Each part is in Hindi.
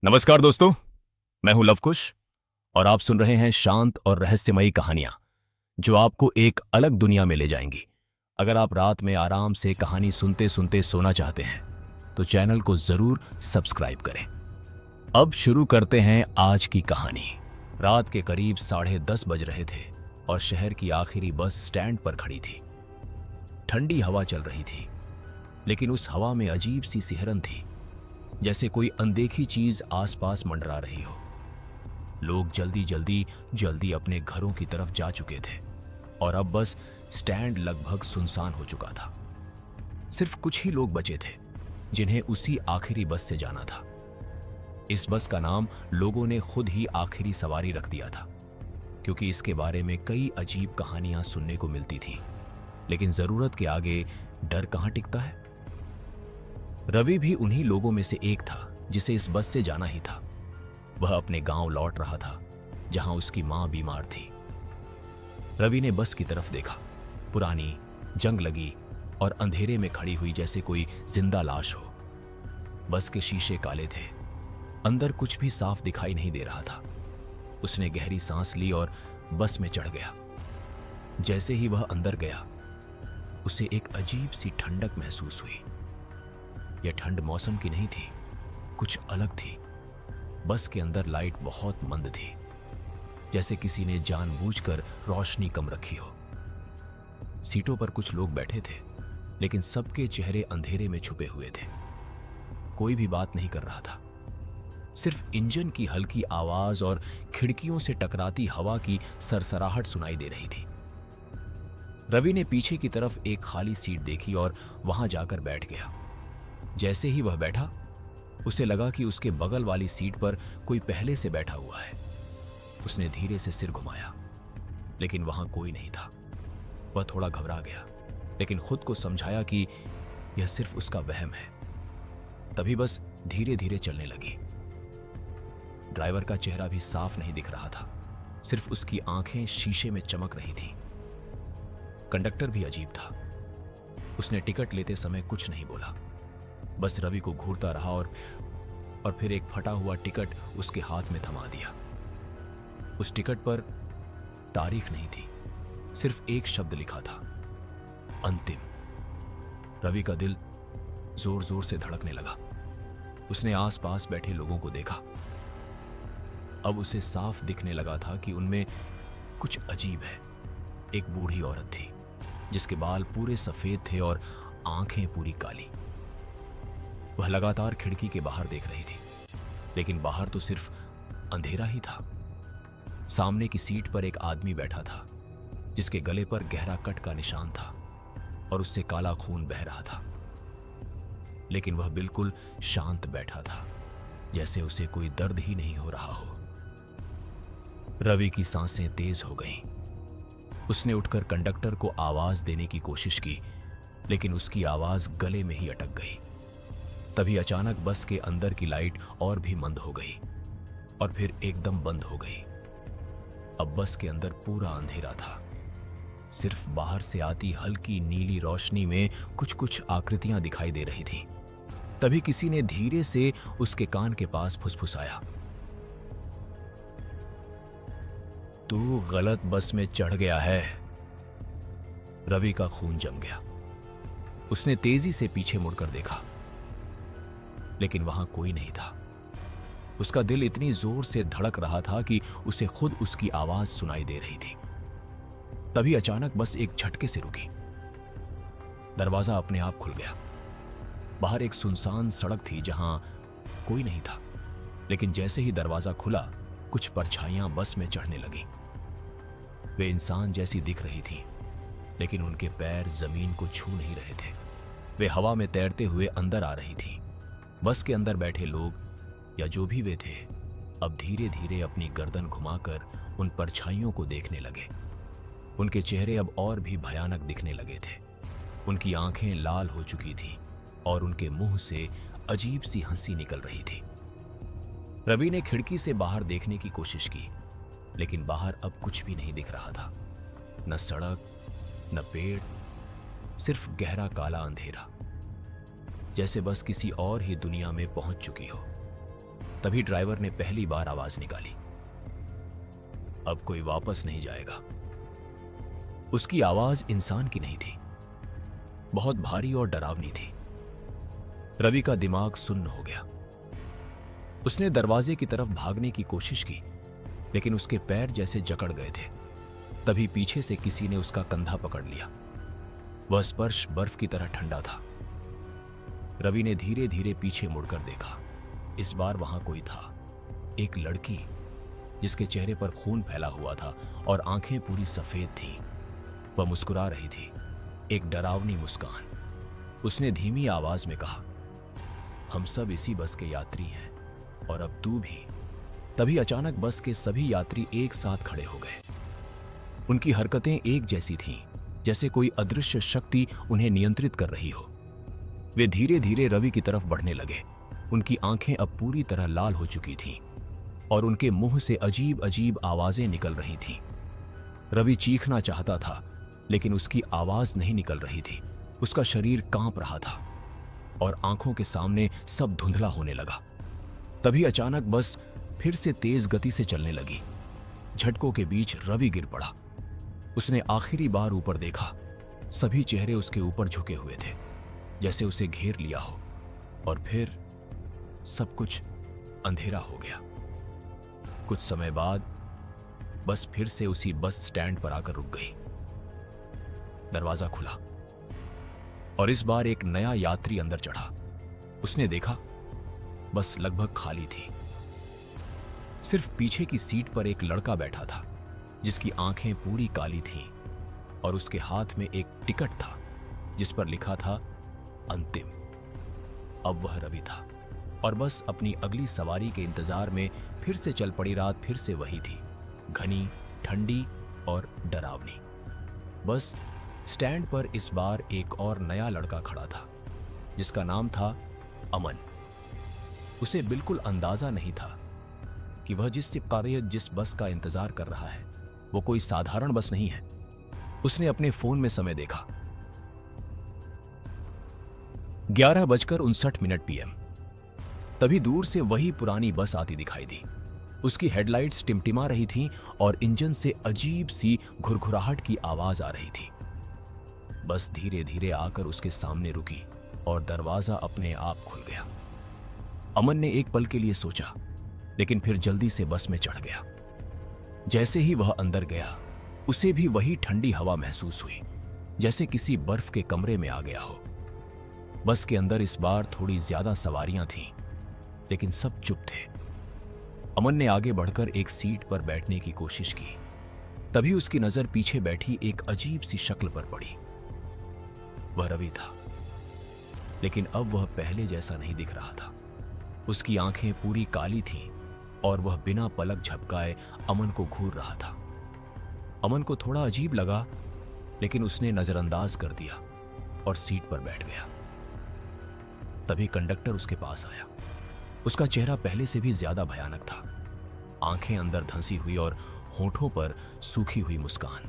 नमस्कार दोस्तों, मैं हूं लवकुश और आप सुन रहे हैं शांत और रहस्यमयी कहानियां जो आपको एक अलग दुनिया में ले जाएंगी। अगर आप रात में आराम से कहानी सुनते सुनते सोना चाहते हैं तो चैनल को जरूर सब्सक्राइब करें। अब शुरू करते हैं आज की कहानी। रात के करीब 10:30 बज रहे थे और शहर की आखिरी बस स्टैंड पर खड़ी थी। ठंडी हवा चल रही थी, लेकिन उस हवा में अजीब सी सिहरन थी, जैसे कोई अनदेखी चीज आसपास मंडरा रही हो। लोग जल्दी अपने घरों की तरफ जा चुके थे और अब बस स्टैंड लगभग सुनसान हो चुका था। सिर्फ कुछ ही लोग बचे थे जिन्हें उसी आखिरी बस से जाना था। इस बस का नाम लोगों ने खुद ही आखिरी सवारी रख दिया था, क्योंकि इसके बारे में कई अजीब कहानियां सुनने को मिलती थी। लेकिन जरूरत के आगे डर कहां टिकता है। रवि भी उन्हीं लोगों में से एक था जिसे इस बस से जाना ही था। वह अपने गांव लौट रहा था जहां उसकी मां बीमार थी। रवि ने बस की तरफ देखा। पुरानी, जंग लगी और अंधेरे में खड़ी हुई जैसे कोई जिंदा लाश हो। बस के शीशे काले थे, अंदर कुछ भी साफ दिखाई नहीं दे रहा था। उसने गहरी सांस ली और बस में चढ़ गया। जैसे ही वह अंदर गया, उसे एक अजीब सी ठंडक महसूस हुई। यह ठंड मौसम की नहीं थी, कुछ अलग थी। बस के अंदर लाइट बहुत मंद थी, जैसे किसी ने जानबूझकर रोशनी कम रखी हो। सीटों पर कुछ लोग बैठे थे, लेकिन सबके चेहरे अंधेरे में छुपे हुए थे। कोई भी बात नहीं कर रहा था। सिर्फ इंजन की हल्की आवाज और खिड़कियों से टकराती हवा की सरसराहट सुनाई दे रही थी। रवि ने पीछे की तरफ एक खाली सीट देखी और वहां जाकर बैठ गया। जैसे ही वह बैठा, उसे लगा कि उसके बगल वाली सीट पर कोई पहले से बैठा हुआ है। उसने धीरे से सिर घुमाया, लेकिन वहां कोई नहीं था। वह थोड़ा घबरा गया, लेकिन खुद को समझाया कि यह सिर्फ उसका वहम है। तभी बस धीरे धीरे चलने लगी। ड्राइवर का चेहरा भी साफ नहीं दिख रहा था, सिर्फ उसकी आंखें शीशे में चमक रही थीं। कंडक्टर भी अजीब था। उसने टिकट लेते समय कुछ नहीं बोला, बस रवि को घूरता रहा और फिर एक फटा हुआ टिकट उसके हाथ में थमा दिया। उस टिकट पर तारीख नहीं थी, सिर्फ एक शब्द लिखा था, अंतिम। रवि का दिल जोर जोर से धड़कने लगा। उसने आसपास बैठे लोगों को देखा। अब उसे साफ दिखने लगा था कि उनमें कुछ अजीब है। एक बूढ़ी औरत थी जिसके बाल पूरे सफेद थे और आंखें पूरी काली। वह लगातार खिड़की के बाहर देख रही थी, लेकिन बाहर तो सिर्फ अंधेरा ही था। सामने की सीट पर एक आदमी बैठा था जिसके गले पर गहरा कट का निशान था और उससे काला खून बह रहा था। लेकिन वह बिल्कुल शांत बैठा था, जैसे उसे कोई दर्द ही नहीं हो रहा हो। रवि की सांसें तेज हो गईं। उसने उठकर कंडक्टर को आवाज देने की कोशिश की, लेकिन उसकी आवाज गले में ही अटक गई। तभी अचानक बस के अंदर की लाइट और भी मंद हो गई और फिर एकदम बंद हो गई। अब बस के अंदर पूरा अंधेरा था। सिर्फ बाहर से आती हल्की नीली रोशनी में कुछ कुछ आकृतियां दिखाई दे रही थीं। तभी किसी ने धीरे से उसके कान के पास फुसफुसाया, तू गलत बस में चढ़ गया है। रवि का खून जम गया। उसने तेजी से पीछे मुड़कर देखा, लेकिन वहां कोई नहीं था। उसका दिल इतनी जोर से धड़क रहा था कि उसे खुद उसकी आवाज सुनाई दे रही थी। तभी अचानक बस एक झटके से रुकी। दरवाजा अपने आप खुल गया। बाहर एक सुनसान सड़क थी जहां कोई नहीं था, लेकिन जैसे ही दरवाजा खुला, कुछ परछाइयां बस में चढ़ने लगी। वे इंसान जैसी दिख रही थी, लेकिन उनके पैर जमीन को छू नहीं रहे थे। वे हवा में तैरते हुए अंदर आ रही थी। बस के अंदर बैठे लोग या जो भी वे थे, अब धीरे धीरे अपनी गर्दन घुमाकर उन परछाइयों को देखने लगे। उनके चेहरे अब और भी भयानक दिखने लगे थे। उनकी आंखें लाल हो चुकी थीं और उनके मुंह से अजीब सी हंसी निकल रही थी। रवि ने खिड़की से बाहर देखने की कोशिश की, लेकिन बाहर अब कुछ भी नहीं दिख रहा था। न सड़क, न पेड़, सिर्फ गहरा काला अंधेरा, जैसे बस किसी और ही दुनिया में पहुंच चुकी हो। तभी ड्राइवर ने पहली बार आवाज निकाली, अब कोई वापस नहीं जाएगा। उसकी आवाज इंसान की नहीं थी, बहुत भारी और डरावनी थी। रवि का दिमाग सुन्न हो गया। उसने दरवाजे की तरफ भागने की कोशिश की, लेकिन उसके पैर जैसे जकड़ गए थे। तभी पीछे से किसी ने उसका कंधा पकड़ लिया। वह स्पर्श बर्फ की तरह ठंडा था। रवि ने धीरे धीरे पीछे मुड़कर देखा। इस बार वहां कोई था, एक लड़की जिसके चेहरे पर खून फैला हुआ था और आंखें पूरी सफेद थीं। वह मुस्कुरा रही थी, एक डरावनी मुस्कान। उसने धीमी आवाज में कहा, हम सब इसी बस के यात्री हैं और अब तू भी। तभी अचानक बस के सभी यात्री एक साथ खड़े हो गए। उनकी हरकतें एक जैसी थीं, जैसे कोई अदृश्य शक्ति उन्हें नियंत्रित कर रही हो। वे धीरे धीरे रवि की तरफ बढ़ने लगे। उनकी आंखें अब पूरी तरह लाल हो चुकी थीं और उनके मुंह से अजीब अजीब आवाजें निकल रही थीं। रवि चीखना चाहता था, लेकिन उसकी आवाज नहीं निकल रही थी। उसका शरीर कांप रहा था और आंखों के सामने सब धुंधला होने लगा। तभी अचानक बस फिर से तेज गति से चलने लगी। झटकों के बीच रवि गिर पड़ा। उसने आखिरी बार ऊपर देखा। सभी चेहरे उसके ऊपर झुके हुए थे, जैसे उसे घेर लिया हो। और फिर सब कुछ अंधेरा हो गया। कुछ समय बाद बस फिर से उसी बस स्टैंड पर आकर रुक गई। दरवाजा खुला और इस बार एक नया यात्री अंदर चढ़ा। उसने देखा बस लगभग खाली थी। सिर्फ पीछे की सीट पर एक लड़का बैठा था, जिसकी आंखें पूरी काली थीं और उसके हाथ में एक टिकट था जिस पर लिखा था अंतिम। अब वह रवि था और बस अपनी अगली सवारी के इंतजार में फिर से चल पड़ी। रात फिर से वही थी, घनी, ठंडी और डरावनी। बस स्टैंड पर इस बार एक और नया लड़का खड़ा था, जिसका नाम था अमन। उसे बिल्कुल अंदाजा नहीं था कि वह जिस बस का इंतजार कर रहा है वो कोई साधारण बस नहीं है। उसने अपने फोन में समय देखा, 11:59 PM। तभी दूर से वही पुरानी बस आती दिखाई दी। उसकी हेडलाइट्स टिमटिमा रही थीं और इंजन से अजीब सी घुरघुराहट की आवाज आ रही थी। बस धीरे धीरे आकर उसके सामने रुकी और दरवाजा अपने आप खुल गया। अमन ने एक पल के लिए सोचा, लेकिन फिर जल्दी से बस में चढ़ गया। जैसे ही वह अंदर गया, उसे भी वही ठंडी हवा महसूस हुई, जैसे किसी बर्फ के कमरे में आ गया हो। बस के अंदर इस बार थोड़ी ज्यादा सवारियां थीं, लेकिन सब चुप थे। अमन ने आगे बढ़कर एक सीट पर बैठने की कोशिश की। तभी उसकी नजर पीछे बैठी एक अजीब सी शक्ल पर पड़ी। वह रवि था, लेकिन अब वह पहले जैसा नहीं दिख रहा था। उसकी आंखें पूरी काली थीं और वह बिना पलक झपकाए अमन को घूर रहा था। अमन को थोड़ा अजीब लगा, लेकिन उसने नजरअंदाज कर दिया और सीट पर बैठ गया। तभी कंडक्टर उसके पास आया। उसका चेहरा पहले से भी ज्यादा भयानक था, आंखें अंदर धंसी हुई और होठों पर सूखी हुई मुस्कान।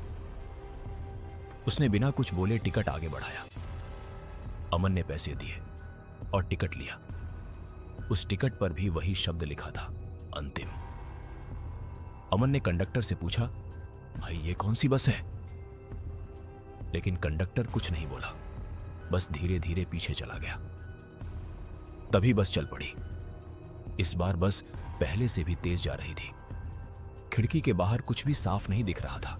उसने बिना कुछ बोले टिकट आगे बढ़ाया। अमन ने पैसे दिए और टिकट लिया। उस टिकट पर भी वही शब्द लिखा था, अंतिम। अमन ने कंडक्टर से पूछा, भाई ये कौन सी बस है? लेकिन कंडक्टर कुछ नहीं बोला, बस धीरे धीरे पीछे चला गया। तभी बस चल पड़ी। इस बार बस पहले से भी तेज जा रही थी। खिड़की के बाहर कुछ भी साफ नहीं दिख रहा था,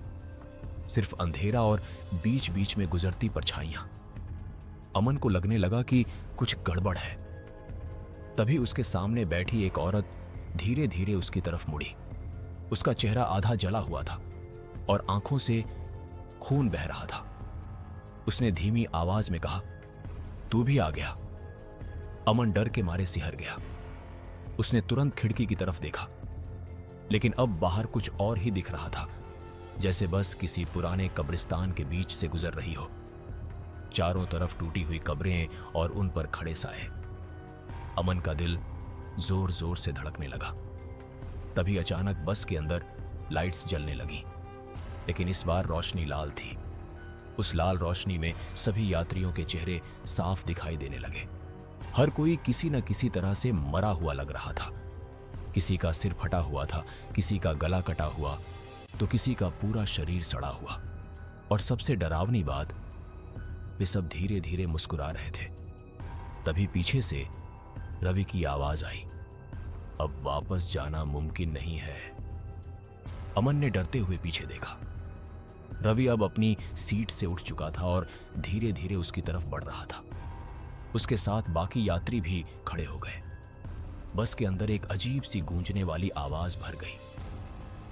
सिर्फ अंधेरा और बीच बीच में गुजरती परछाइयां। अमन को लगने लगा कि कुछ गड़बड़ है। तभी उसके सामने बैठी एक औरत धीरे धीरे उसकी तरफ मुड़ी। उसका चेहरा आधा जला हुआ था और आंखों से खून बह रहा था। उसने धीमी आवाज में कहा, तू भी आ गया। अमन डर के मारे सिहर गया। उसने तुरंत खिड़की की तरफ देखा, लेकिन अब बाहर कुछ और ही दिख रहा था, जैसे बस किसी पुराने कब्रिस्तान के बीच से गुजर रही हो। चारों तरफ टूटी हुई कब्रें और उन पर खड़े साए। अमन का दिल जोर जोर से धड़कने लगा। तभी अचानक बस के अंदर लाइट्स जलने लगी, लेकिन इस बार रोशनी लाल थी। उस लाल रोशनी में सभी यात्रियों के चेहरे साफ दिखाई देने लगे। हर कोई किसी न किसी तरह से मरा हुआ लग रहा था। किसी का सिर फटा हुआ था, किसी का गला कटा हुआ, तो किसी का पूरा शरीर सड़ा हुआ। और सबसे डरावनी बात, वे सब धीरे धीरे मुस्कुरा रहे थे। तभी पीछे से रवि की आवाज आई, अब वापस जाना मुमकिन नहीं है। अमन ने डरते हुए पीछे देखा। रवि अब अपनी सीट से उठ चुका था और धीरे धीरे उसकी तरफ बढ़ रहा था। उसके साथ बाकी यात्री भी खड़े हो गए। बस के अंदर एक अजीब सी गूंजने वाली आवाज भर गई,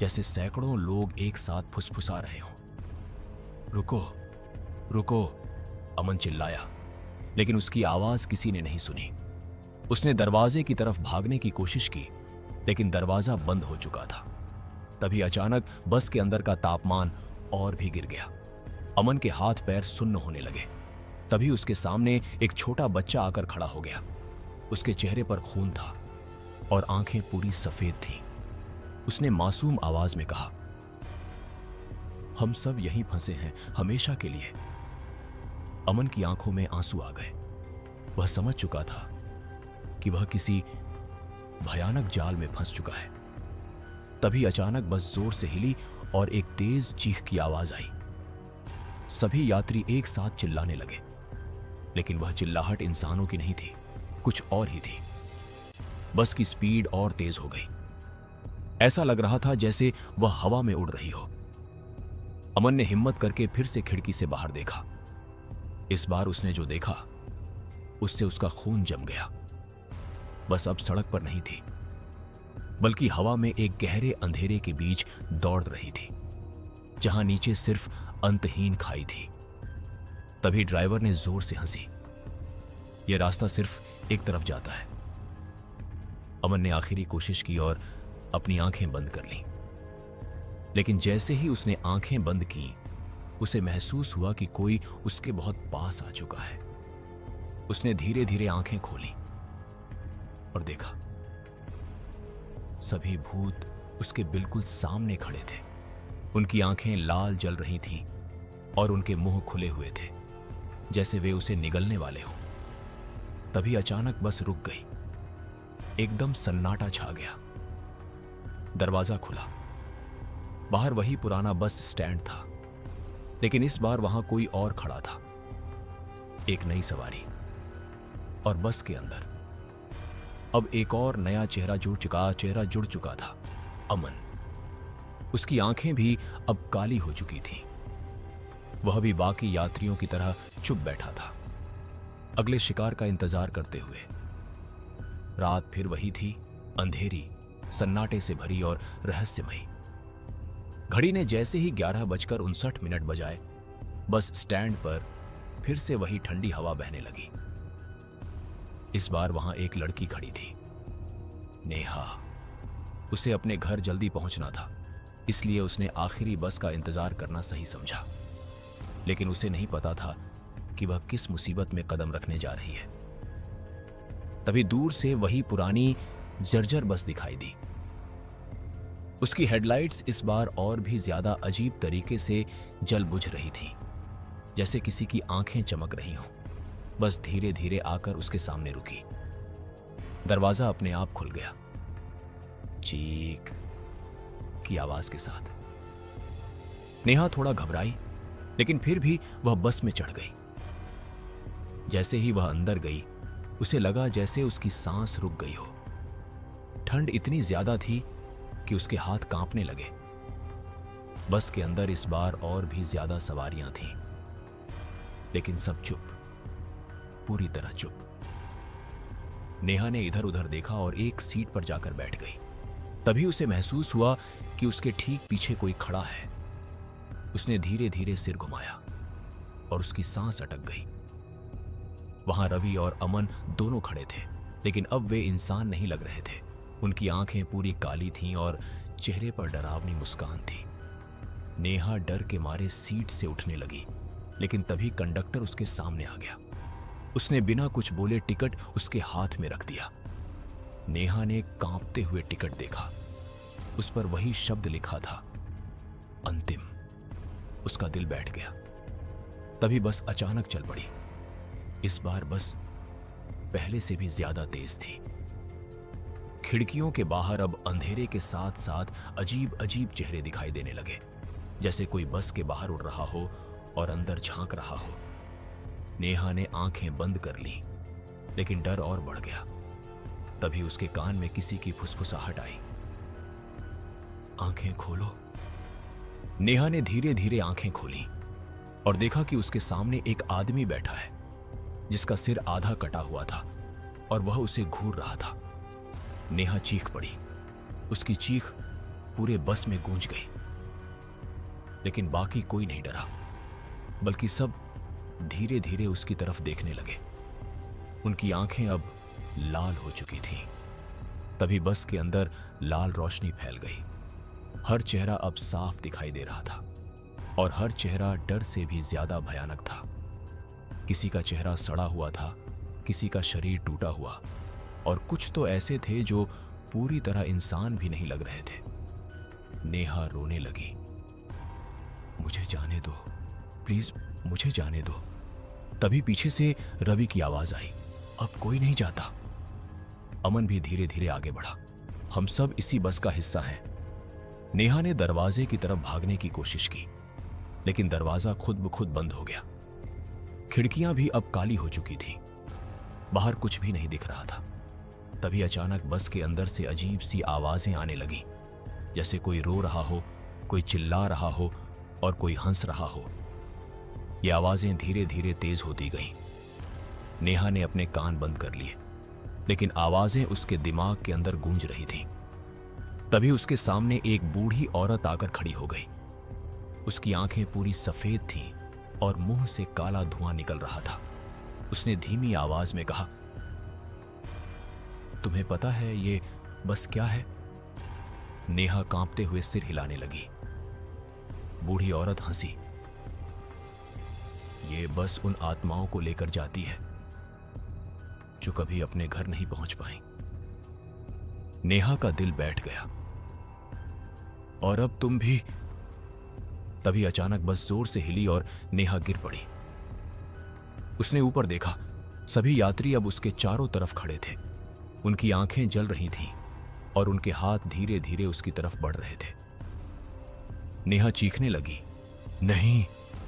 जैसे सैकड़ों लोग एक साथ फुसफुसा रहे हों। रुको, रुको, अमन चिल्लाया, लेकिन उसकी आवाज किसी ने नहीं सुनी। उसने दरवाजे की तरफ भागने की कोशिश की, लेकिन दरवाजा बंद हो चुका था। तभी अचानक बस के अंदर का तापमान और भी गिर गया। अमन के हाथ पैर सुन्न होने लगे। तभी उसके सामने एक छोटा बच्चा आकर खड़ा हो गया। उसके चेहरे पर खून था और आंखें पूरी सफेद थीं। उसने मासूम आवाज में कहा, हम सब यहीं फंसे हैं हमेशा के लिए। अमन की आंखों में आंसू आ गए। वह समझ चुका था कि वह किसी भयानक जाल में फंस चुका है। तभी अचानक बस जोर से हिली और एक तेज चीख की आवाज आई। सभी यात्री एक साथ चिल्लाने लगे, लेकिन वह चिल्लाहट इंसानों की नहीं थी, कुछ और ही थी। बस की स्पीड और तेज हो गई। ऐसा लग रहा था जैसे वह हवा में उड़ रही हो। अमन ने हिम्मत करके फिर से खिड़की से बाहर देखा। इस बार उसने जो देखा उससे उसका खून जम गया। बस अब सड़क पर नहीं थी, बल्कि हवा में एक गहरे अंधेरे के बीच दौड़ रही थी, जहां नीचे सिर्फ अंतहीन खाई थी। तभी ड्राइवर ने जोर से हंसी। यह रास्ता सिर्फ एक तरफ जाता है। अमन ने आखिरी कोशिश की और अपनी आंखें बंद कर लीं। लेकिन जैसे ही उसने आंखें बंद की, उसे महसूस हुआ कि कोई उसके बहुत पास आ चुका है। उसने धीरे धीरे आंखें खोली और देखा, सभी भूत उसके बिल्कुल सामने खड़े थे। उनकी आंखें लाल जल रही थीं और उनके मुंह खुले हुए थे, जैसे वे उसे निगलने वाले हों। तभी अचानक बस रुक गई। एकदम सन्नाटा छा गया। दरवाजा खुला। बाहर वही पुराना बस स्टैंड था, लेकिन इस बार वहां कोई और खड़ा था। एक नई सवारी। और बस के अंदर अब एक और नया चेहरा जुड़ चुका था, अमन। उसकी आंखें भी अब काली हो चुकी थीं। वह भी बाकी यात्रियों की तरह चुप बैठा था, अगले शिकार का इंतजार करते हुए। रात फिर वही थी, अंधेरी, सन्नाटे से भरी और रहस्यमयी। घड़ी ने जैसे ही 11:59 बजाए, बस स्टैंड पर फिर से वही ठंडी हवा बहने लगी। इस बार वहां एक लड़की खड़ी थी, नेहा। उसे अपने घर जल्दी पहुंचना था, इसलिए उसने आखिरी बस का इंतजार करना सही समझा। लेकिन उसे नहीं पता था कि वह किस मुसीबत में कदम रखने जा रही है। तभी दूर से वही पुरानी जर्जर बस दिखाई दी। उसकी हेडलाइट्स इस बार और भी ज्यादा अजीब तरीके से जल बुझ रही थीं, जैसे किसी की आंखें चमक रही हों। बस धीरे धीरे आकर उसके सामने रुकी। दरवाजा अपने आप खुल गया, चीख की आवाज के साथ। नेहा थोड़ा घबराई, लेकिन फिर भी वह बस में चढ़ गई। जैसे ही वह अंदर गई, उसे लगा जैसे उसकी सांस रुक गई हो। ठंड इतनी ज्यादा थी कि उसके हाथ कांपने लगे। बस के अंदर इस बार और भी ज्यादा सवारियां थीं, लेकिन सब चुप, पूरी तरह चुप। नेहा ने इधर उधर देखा और एक सीट पर जाकर बैठ गई। तभी उसे महसूस हुआ कि उसके ठीक पीछे कोई खड़ा है। उसने धीरे धीरे सिर घुमाया और उसकी सांस अटक गई। वहां रवि और अमन दोनों खड़े थे, लेकिन अब वे इंसान नहीं लग रहे थे। उनकी आंखें पूरी काली थीं और चेहरे पर डरावनी मुस्कान थी। नेहा डर के मारे सीट से उठने लगी, लेकिन तभी कंडक्टर उसके सामने आ गया। उसने बिना कुछ बोले टिकट उसके हाथ में रख दिया। नेहा ने कांपते हुए टिकट देखा। उस पर वही शब्द लिखा था, अंतिम। उसका दिल बैठ गया। तभी बस अचानक चल पड़ी। इस बार बस पहले से भी ज्यादा तेज थी। खिड़कियों के बाहर अब अंधेरे के साथ साथ अजीब अजीब चेहरे दिखाई देने लगे, जैसे कोई बस के बाहर उड़ रहा हो और अंदर झांक रहा हो। नेहा ने आंखें बंद कर लीं, लेकिन डर और बढ़ गया। तभी उसके कान में किसी की फुसफुसाहट आई। आंखें खोलो। नेहा ने धीरे धीरे आंखें खोली और देखा कि उसके सामने एक आदमी बैठा है, जिसका सिर आधा कटा हुआ था और वह उसे घूर रहा था। नेहा चीख पड़ी। उसकी चीख पूरे बस में गूंज गई, लेकिन बाकी कोई नहीं डरा, बल्कि सब धीरे धीरे उसकी तरफ देखने लगे। उनकी आंखें अब लाल हो चुकी थीं। तभी बस के अंदर लाल रोशनी फैल गई। हर चेहरा अब साफ दिखाई दे रहा था और हर चेहरा डर से भी ज्यादा भयानक था। किसी का चेहरा सड़ा हुआ था, किसी का शरीर टूटा हुआ, और कुछ तो ऐसे थे जो पूरी तरह इंसान भी नहीं लग रहे थे। नेहा रोने लगी। मुझे जाने दो, प्लीज मुझे जाने दो। तभी पीछे से रवि की आवाज आई, अब कोई नहीं जाता। अमन भी धीरे धीरे आगे बढ़ा। हम सब इसी बस का हिस्सा हैं। नेहा ने दरवाजे की तरफ भागने की कोशिश की, लेकिन दरवाजा खुद ब खुद बंद हो गया। खिड़कियां भी अब काली हो चुकी थीं। बाहर कुछ भी नहीं दिख रहा था। तभी अचानक बस के अंदर से अजीब सी आवाजें आने लगीं, जैसे कोई रो रहा हो, कोई चिल्ला रहा हो और कोई हंस रहा हो। ये आवाजें धीरे धीरे तेज होती गईं। नेहा ने अपने कान बंद कर लिए, लेकिन आवाजें उसके दिमाग के अंदर गूंज रही थीं। तभी उसके सामने एक बूढ़ी औरत आकर खड़ी हो गई। उसकी आंखें पूरी सफेद थीं और मुंह से काला धुआं निकल रहा था। उसने धीमी आवाज में कहा, तुम्हें पता है ये बस क्या है? नेहा कांपते हुए सिर हिलाने लगी। बूढ़ी औरत हंसी। ये बस उन आत्माओं को लेकर जाती है जो कभी अपने घर नहीं पहुंच पाई। नेहा का दिल बैठ गया। और अब तुम भी। तभी अचानक बस जोर से हिली और नेहा गिर पड़ी। उसने ऊपर देखा। सभी यात्री अब उसके चारों तरफ खड़े थे। उनकी आंखें जल रही थीं और उनके हाथ धीरे धीरे उसकी तरफ बढ़ रहे थे। नेहा चीखने लगी, नहीं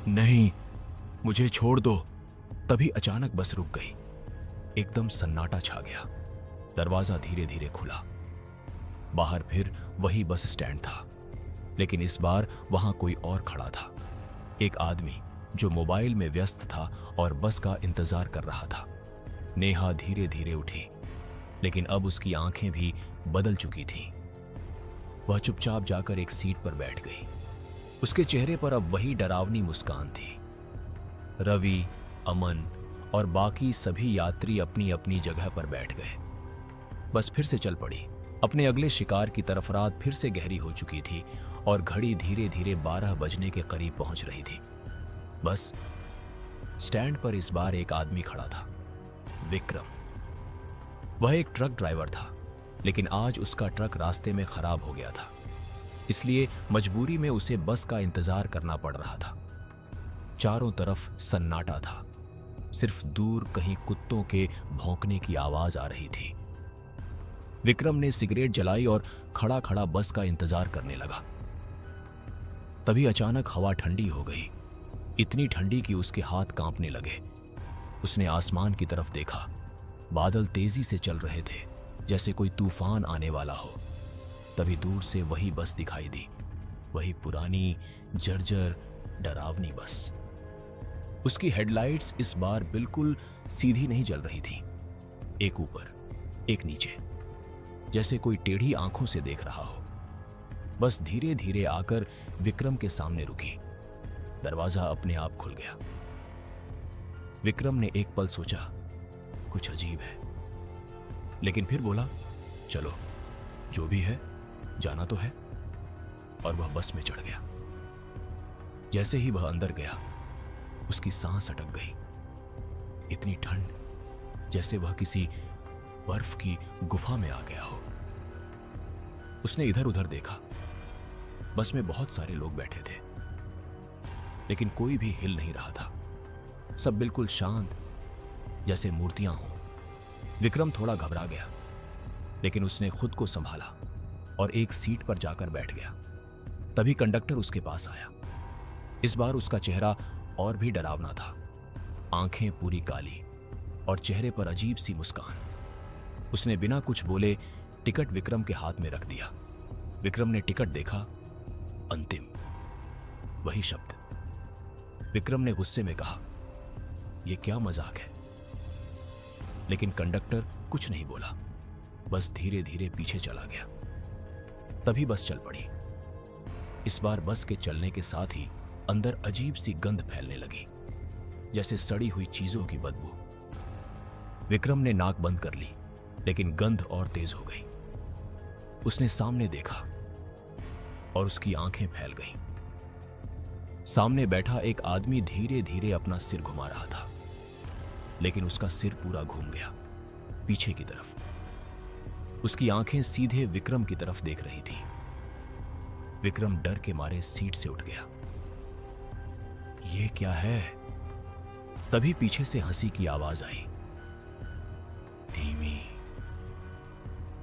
नहीं, मुझे छोड़ दो। तभी अचानक बस रुक गई। एकदम सन्नाटा छा गया। दरवाजा धीरे धीरे खुला। बाहर फिर वही बस स्टैंड था, लेकिन इस बार वहां कोई और खड़ा था। एक आदमी जो मोबाइल में व्यस्त था और बस का इंतजार कर रहा था। नेहा धीरे धीरे उठी, लेकिन अब उसकी आंखें भी बदल चुकी थीं। वह चुपचाप जाकर एक सीट पर बैठ गई। उसके चेहरे पर अब वही डरावनी मुस्कान थी। रवि, अमन और बाकी सभी यात्री अपनी अपनी जगह पर बैठ गए। बस फिर से चल पड़ी। अपने अगले शिकार की तरफ। रात फिर से गहरी हो चुकी थी और घड़ी धीरे धीरे 12 बजने के करीब पहुंच रही थी। बस स्टैंड पर इस बार एक आदमी खड़ा था, विक्रम। वह एक ट्रक ड्राइवर था, लेकिन आज उसका ट्रक रास्ते में खराब हो गया था, इसलिए मजबूरी में उसे बस का इंतजार करना पड़ रहा था। चारों तरफ सन्नाटा था। सिर्फ दूर कहीं कुत्तों के भौंकने की आवाज आ रही थी। विक्रम ने सिगरेट जलाई और खड़ा खड़ा बस का इंतजार करने लगा। तभी अचानक हवा ठंडी हो गई, इतनी ठंडी कि उसके हाथ कांपने लगे। उसने आसमान की तरफ देखा। बादल तेजी से चल रहे थे, जैसे कोई तूफान आने वाला हो। तभी दूर से वही बस दिखाई दी, वही पुरानी जर्जर डरावनी बस। उसकी हेडलाइट्स इस बार बिल्कुल सीधी नहीं जल रही थी, एक ऊपर एक नीचे, जैसे कोई टेढ़ी आंखों से देख रहा हो। बस धीरे धीरे आकर विक्रम के सामने रुकी। दरवाजा अपने आप खुल गया। विक्रम ने एक पल सोचा, कुछ अजीब है, लेकिन फिर बोला, चलो जो भी है जाना तो है। और वह बस में चढ़ गया। जैसे ही वह अंदर गया, उसकी सांस अटक गई। इतनी ठंड, जैसे वह किसी बर्फ की गुफा में आ गया हो। उसने इधर उधर देखा। बस में बहुत सारे लोग बैठे थे, लेकिन कोई भी हिल नहीं रहा था। सब बिल्कुल शांत, जैसे मूर्तियां हों। विक्रम थोड़ा घबरा गया। लेकिन उसने खुद को संभाला और एक सीट पर जाकर बैठ गया। तभी कंडक्टर उसके पास आया। इस बार उसका चेहरा और भी डरावना था, आंखें पूरी काली और चेहरे पर अजीब सी मुस्कान। उसने बिना कुछ बोले टिकट विक्रम के हाथ में रख दिया। विक्रम ने टिकट देखा, अंतिम, वही शब्द। विक्रम ने गुस्से में कहा, यह क्या मजाक है? लेकिन कंडक्टर कुछ नहीं बोला, बस धीरे धीरे पीछे चला गया। तभी बस चल पड़ी। इस बार बस के चलने के साथ ही अंदर अजीब सी गंध फैलने लगी, जैसे सड़ी हुई चीजों की बदबू। विक्रम ने नाक बंद कर ली, लेकिन गंध और तेज हो गई। उसने सामने देखा और उसकी आंखें फैल गईं। सामने बैठा एक आदमी धीरे धीरे अपना सिर घुमा रहा था, लेकिन उसका सिर पूरा घूम गया पीछे की तरफ। उसकी आंखें सीधे विक्रम की तरफ देख रही थी। विक्रम डर के मारे सीट से उठ गया। ये क्या है? तभी पीछे से हंसी की आवाज आई, धीमी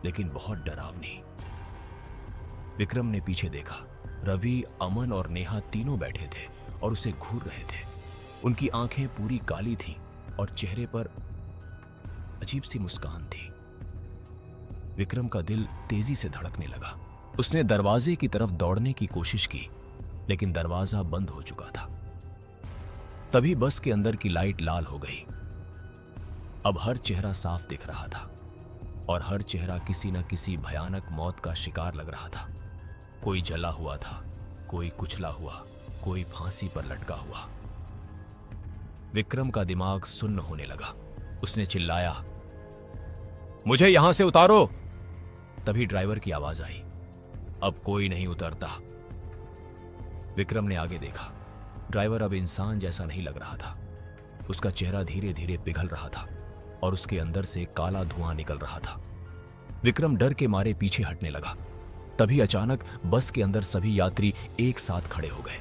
लेकिन बहुत डरावनी। विक्रम ने पीछे देखा। रवि, अमन और नेहा तीनों बैठे थे और उसे घूर रहे थे। उनकी आंखें पूरी काली थीं और चेहरे पर अजीब सी मुस्कान थी। विक्रम का दिल तेजी से धड़कने लगा। उसने दरवाजे की तरफ दौड़ने की कोशिश की, लेकिन दरवाजा बंद हो चुका था। तभी बस के अंदर की लाइट लाल हो गई। अब हर चेहरा साफ दिख रहा था और हर चेहरा किसी न किसी भयानक मौत का शिकार लग रहा था। कोई जला हुआ था, कोई कुचला हुआ, कोई फांसी पर लटका हुआ। विक्रम का दिमाग सुन्न होने लगा। उसने चिल्लाया, मुझे यहां से उतारो। तभी ड्राइवर की आवाज आई, अब कोई नहीं उतरता। विक्रम ने आगे देखा। ड्राइवर अब इंसान जैसा नहीं लग रहा था। उसका चेहरा धीरे धीरे पिघल रहा था और उसके अंदर से काला धुआं निकल रहा था। विक्रम डर के मारे पीछे हटने लगा। तभी अचानक बस के अंदर सभी यात्री एक साथ खड़े हो गए।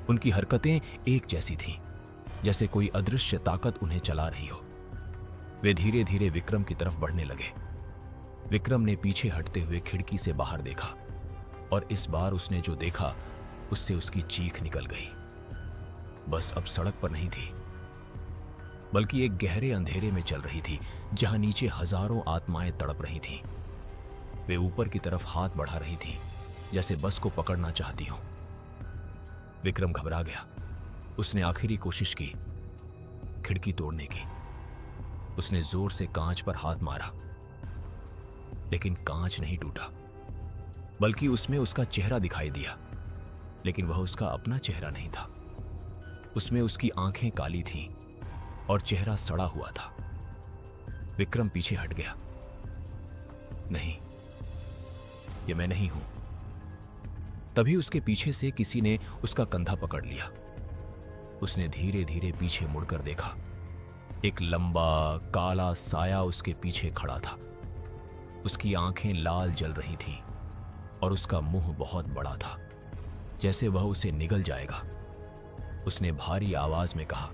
उनकी हरकतें एक जैसी थीं, जैसे कोई अदृश्य ताकत उन्हें चला रही हो। वे धीरे धीरे विक्रम की तरफ बढ़ने लगे। विक्रम ने पीछे हटते हुए खिड़की से बाहर देखा और इस बार उसने जो देखा उससे उसकी चीख निकल गई। बस अब सड़क पर नहीं थी, बल्कि एक गहरे अंधेरे में चल रही थी, जहां नीचे हजारों आत्माएं तड़प रही थीं। वे ऊपर की तरफ हाथ बढ़ा रही थीं, जैसे बस को पकड़ना चाहती हों। विक्रम घबरा गया। उसने आखिरी कोशिश की खिड़की तोड़ने की। उसने जोर से कांच पर हाथ मारा, लेकिन कांच नहीं टूटा, बल्कि उसमें उसका चेहरा दिखाई दिया। लेकिन वह उसका अपना चेहरा नहीं था। उसमें उसकी आंखें काली थीं और चेहरा सड़ा हुआ था। विक्रम पीछे हट गया। नहीं, ये मैं नहीं हूं। तभी उसके पीछे से किसी ने उसका कंधा पकड़ लिया। उसने धीरे धीरे पीछे मुड़कर देखा। एक लंबा काला साया उसके पीछे खड़ा था। उसकी आंखें लाल जल रही थीं और उसका मुंह बहुत बड़ा था, जैसे वह उसे निगल जाएगा। उसने भारी आवाज में कहा,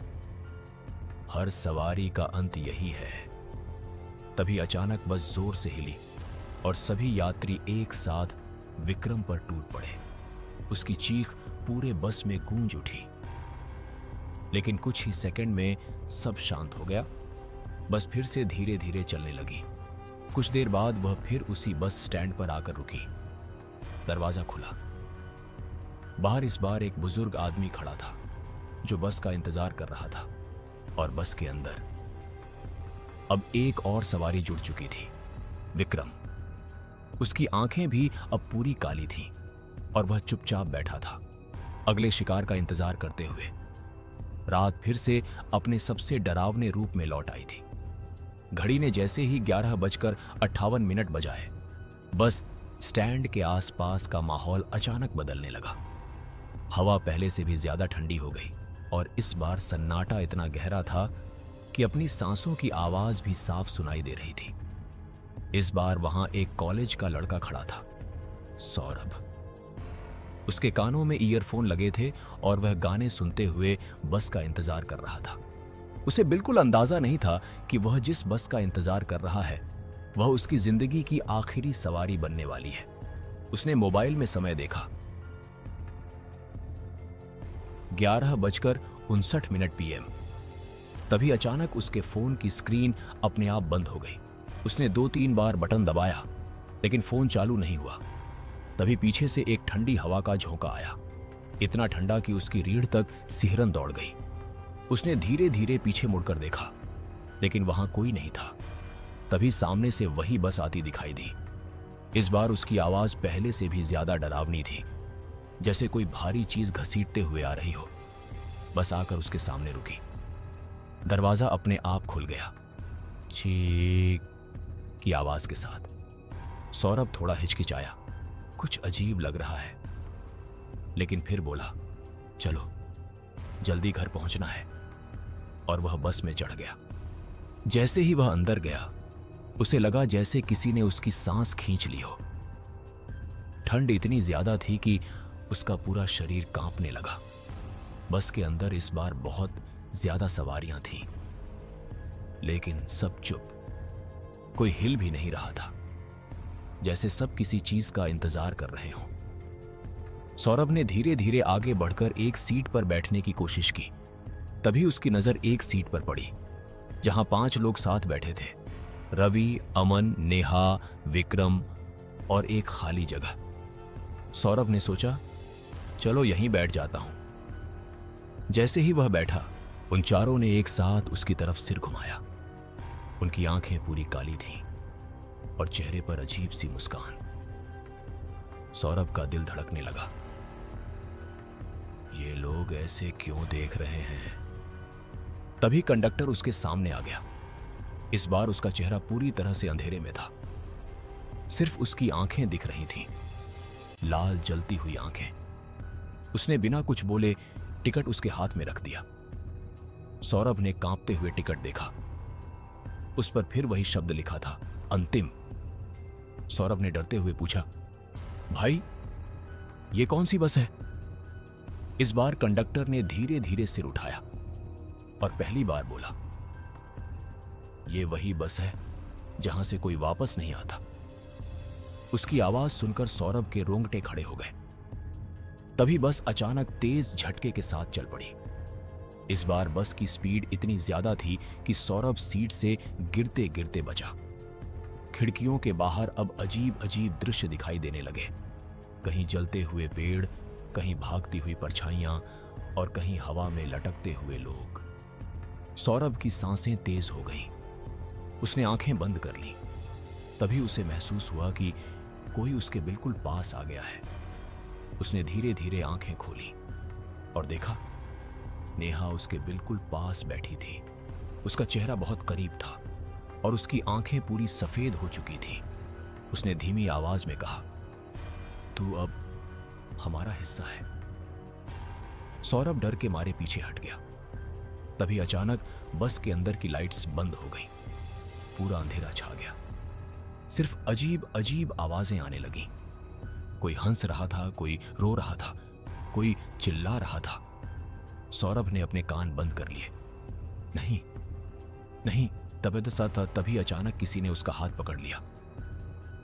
हर सवारी का अंत यही है। तभी अचानक बस जोर से हिली और सभी यात्री एक साथ विक्रम पर टूट पड़े। उसकी चीख पूरे बस में गूंज उठी। लेकिन कुछ ही सेकंड में सब शांत हो गया। बस फिर से धीरे धीरे चलने लगी। कुछ देर बाद वह फिर उसी बस स्टैंड पर आकर रुकी। दरवाजा खुला। बाहर इस बार एक बुजुर्ग आदमी खड़ा था, जो बस का इंतजार कर रहा था। और बस के अंदर अब एक और सवारी जुड़ चुकी थी, विक्रम। उसकी आंखें भी अब पूरी काली थीं और वह चुपचाप बैठा था, अगले शिकार का इंतजार करते हुए। रात फिर से अपने सबसे डरावने रूप में लौट आई थी। घड़ी ने जैसे ही 11:58 बजाए, बस स्टैंड के आसपास का माहौल अचानक बदलने लगा। हवा पहले से भी ज्यादा ठंडी हो गई और इस बार सन्नाटा इतना गहरा था कि अपनी सांसों की आवाज भी साफ सुनाई दे रही थी। इस बार वहां एक कॉलेज का लड़का खड़ा था, सौरभ। उसके कानों में ईयरफोन लगे थे और वह गाने सुनते हुए बस का इंतजार कर रहा था। उसे बिल्कुल अंदाजा नहीं था कि वह जिस बस का इंतजार कर रहा है वह उसकी जिंदगी की आखिरी सवारी बनने वाली है। उसने मोबाइल में समय देखा, 11:59 PM। तभी अचानक उसके फोन की स्क्रीन अपने आप बंद हो गई। उसने 2-3 बार बटन दबाया लेकिन फोन चालू नहीं हुआ। तभी पीछे से एक ठंडी हवा का झोंका आया, इतना ठंडा कि उसकी रीढ़ तक सिहरन दौड़ गई। उसने धीरे धीरे पीछे मुड़कर देखा लेकिन वहां कोई नहीं था। तभी सामने से वही बस आती दिखाई दी। इस बार उसकी आवाज पहले से भी ज्यादा डरावनी थी, जैसे कोई भारी चीज घसीटते हुए आ रही हो। बस आकर उसके सामने रुकी। दरवाजा अपने आप खुल गया, चीख की आवाज के साथ। सौरभ थोड़ा हिचकिचाया, कुछ अजीब लग रहा है, लेकिन फिर बोला, चलो जल्दी घर पहुंचना है। और वह बस में चढ़ गया। जैसे ही वह अंदर गया, उसे लगा जैसे किसी ने उसकी सांस खींच ली हो। ठंड इतनी ज्यादा थी कि उसका पूरा शरीर कांपने लगा। बस के अंदर इस बार बहुत ज्यादा सवारियां थीं, लेकिन सब चुप, कोई हिल भी नहीं रहा था, जैसे सब किसी चीज का इंतजार कर रहे हों। सौरभ ने धीरे धीरे आगे बढ़कर एक सीट पर बैठने की कोशिश की। तभी उसकी नजर एक सीट पर पड़ी जहां 5 लोग साथ बैठे थे, रवि, अमन, नेहा, विक्रम और एक खाली जगह। सौरभ ने सोचा, चलो यहीं बैठ जाता हूं। जैसे ही वह बैठा, उन चारों ने एक साथ उसकी तरफ सिर घुमाया। उनकी आंखें पूरी काली थीं और चेहरे पर अजीब सी मुस्कान। सौरभ का दिल धड़कने लगा। ये लोग ऐसे क्यों देख रहे हैं? तभी कंडक्टर उसके सामने आ गया। इस बार उसका चेहरा पूरी तरह से अंधेरे में था, सिर्फ उसकी आंखें दिख रही थीं, लाल जलती हुई आंखें। उसने बिना कुछ बोले टिकट उसके हाथ में रख दिया। सौरभ ने कांपते हुए टिकट देखा। उस पर फिर वही शब्द लिखा था, अंतिम। सौरभ ने डरते हुए पूछा, भाई ये कौन सी बस है? इस बार कंडक्टर ने धीरे धीरे सिर उठाया और पहली बार बोला, ये वही बस है जहां से कोई वापस नहीं आता। उसकी आवाज सुनकर सौरभ के रोंगटे खड़े हो गए। तभी बस अचानक तेज झटके के साथ चल पड़ी। इस बार बस की स्पीड इतनी ज्यादा थी कि सौरभ सीट से गिरते गिरते बचा। खिड़कियों के बाहर अब अजीब अजीब दृश्य दिखाई देने लगे। कहीं जलते हुए पेड़, कहीं भागती हुई परछाइयां और कहीं हवा में लटकते हुए लोग। सौरभ की सांसें तेज हो गईं। उसने आंखें बंद कर लीं। तभी उसे महसूस हुआ कि कोई उसके बिल्कुल पास आ गया है। उसने धीरे धीरे आंखें खोली और देखा, नेहा उसके बिल्कुल पास बैठी थी। उसका चेहरा बहुत करीब था और उसकी आंखें पूरी सफेद हो चुकी थीं। उसने धीमी आवाज में कहा, तू अब हमारा हिस्सा है। सौरभ डर के मारे पीछे हट गया। तभी अचानक बस के अंदर की लाइट्स बंद हो गईं। पूरा अंधेरा छा गया। सिर्फ अजीब अजीब आवाजें आने लगीं। कोई हंस रहा था, कोई रो रहा था, कोई चिल्ला रहा था। सौरभ ने अपने कान बंद कर लिए। नहीं नहीं, तभी अचानक किसी ने उसका हाथ पकड़ लिया।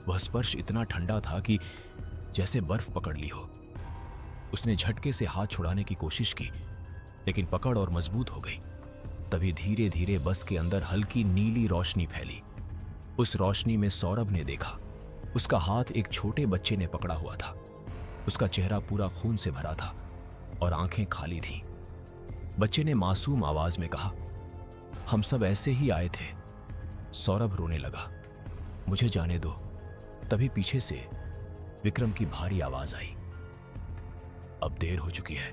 वह स्पर्श इतना ठंडा था कि जैसे बर्फ पकड़ ली हो। उसने झटके से हाथ छुड़ाने की कोशिश की, लेकिन पकड़ और मजबूत हो गई। तभी धीरे धीरे बस के अंदर हल्की नीली रोशनी फैली। उस रोशनी में सौरभ ने देखा, उसका हाथ एक छोटे बच्चे ने पकड़ा हुआ था। उसका चेहरा पूरा खून से भरा था और आंखें खाली थीं। बच्चे ने मासूम आवाज में कहा, हम सब ऐसे ही आए थे। सौरभ रोने लगा, मुझे जाने दो। तभी पीछे से विक्रम की भारी आवाज आई, अब देर हो चुकी है।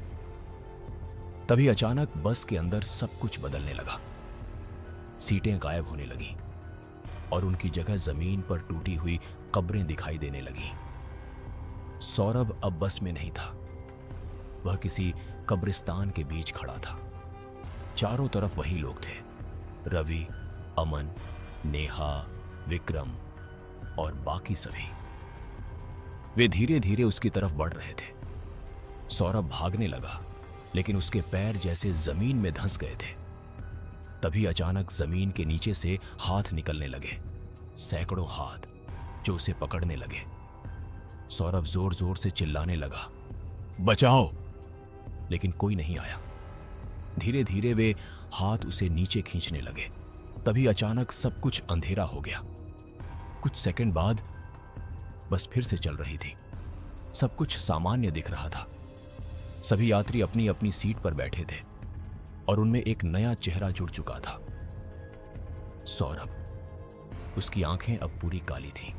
तभी अचानक बस के अंदर सब कुछ बदलने लगा। सीटें गायब होने लगीं और उनकी जगह जमीन पर टूटी हुई कब्रें दिखाई देने लगीं। सौरभ अब बस में नहीं था, वह किसी कब्रिस्तान के बीच खड़ा था। चारों तरफ वही लोग थे, रवि, अमन, नेहा, विक्रम और बाकी सभी। वे धीरे धीरे उसकी तरफ बढ़ रहे थे। सौरभ भागने लगा, लेकिन उसके पैर जैसे जमीन में धंस गए थे। तभी अचानक जमीन के नीचे से हाथ निकलने लगे। सैकड़ों हाथ जो उसे पकड़ने लगे। सौरभ जोर जोर से चिल्लाने लगा, बचाओ, लेकिन कोई नहीं आया। धीरे धीरे वे हाथ उसे नीचे खींचने लगे। तभी अचानक सब कुछ अंधेरा हो गया। कुछ सेकंड बाद बस फिर से चल रही थी। सब कुछ सामान्य दिख रहा था। सभी यात्री अपनी अपनी सीट पर बैठे थे और उनमें एक नया चेहरा जुड़ चुका था, सौरभ। उसकी आंखें अब पूरी काली थीं